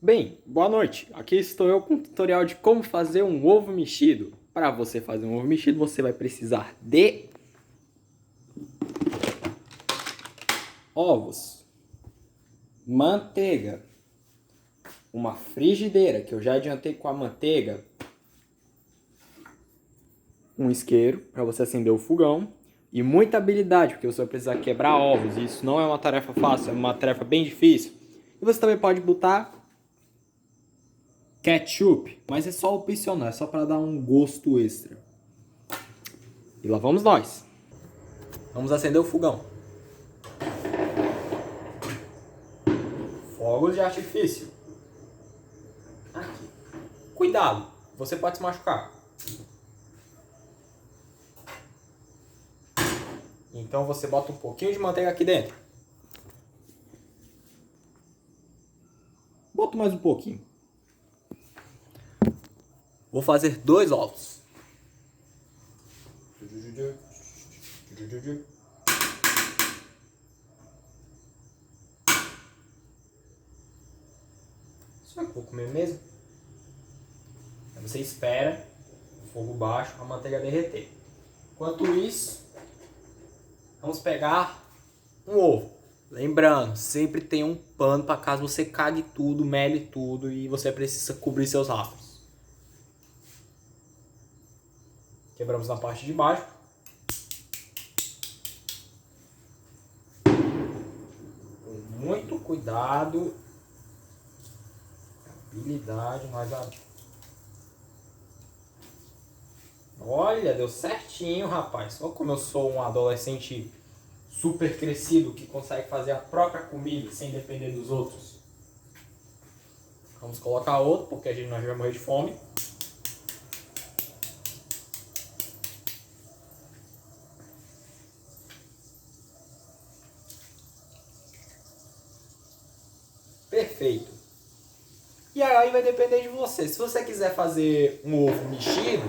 Bem, boa noite. Aqui estou eu com um tutorial de como fazer um ovo mexido. Para você fazer um ovo mexido, você vai precisar de ovos, manteiga, uma frigideira, que eu já adiantei com a manteiga, um isqueiro para você acender o fogão e muita habilidade, porque você vai precisar quebrar ovos. E isso não é uma tarefa fácil, é uma tarefa bem difícil. E você também pode botar ketchup, mas é só opcional, é só para dar um gosto extra. E lá vamos nós. Vamos acender o fogão. Fogos de artifício. Aqui. Cuidado, você pode se machucar. Então você bota um pouquinho de manteiga aqui dentro. Bota mais um pouquinho. Vou fazer 2 ovos. Só que vou comer mesmo. Aí você espera o fogo baixo, a manteiga derreter. Enquanto isso, vamos pegar um ovo. Lembrando, sempre tem um pano para caso você cague tudo, mele tudo e você precisa cobrir seus rafos. Quebramos na parte de baixo. Com muito cuidado, habilidade, mas olha, deu certinho, rapaz. Olha como eu sou um adolescente super crescido que consegue fazer a própria comida sem depender dos outros. Vamos colocar outro, porque a gente não vai morrer de fome. Perfeito. E aí vai depender de você. Se você quiser fazer um ovo mexido,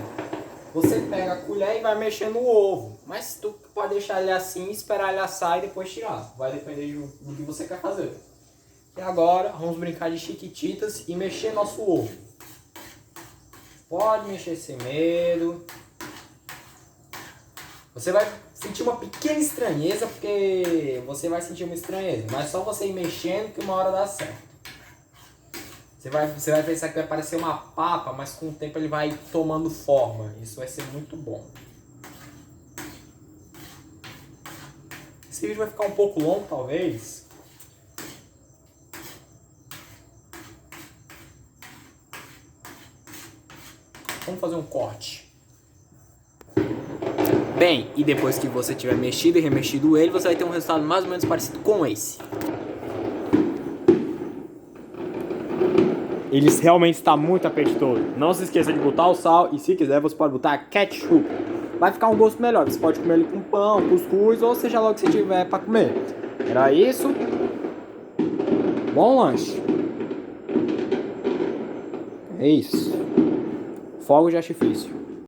você pega a colher e vai mexer no ovo. Mas tu pode deixar ele assim, esperar ele assar e depois tirar. Vai depender do que você quer fazer. E agora vamos brincar de chiquititas e mexer nosso ovo. Pode mexer sem medo. Você vai sentir uma pequena estranheza, porque você vai sentir uma estranheza. Mas só você ir mexendo que uma hora dá certo. Você vai pensar que vai parecer uma papa, mas com o tempo ele vai tomando forma. Isso vai ser muito bom. Esse vídeo vai ficar um pouco longo, talvez. Vamos fazer um corte. Bem, e depois que você tiver mexido e remexido ele, você vai ter um resultado mais ou menos parecido com esse. Ele realmente está muito apetitoso. Não se esqueça de botar o sal e se quiser você pode botar ketchup. Vai ficar um gosto melhor. Você pode comer ele com pão, cuscuz ou seja lá o que você tiver para comer. Era isso. Bom lanche. É isso. Fogo de artifício.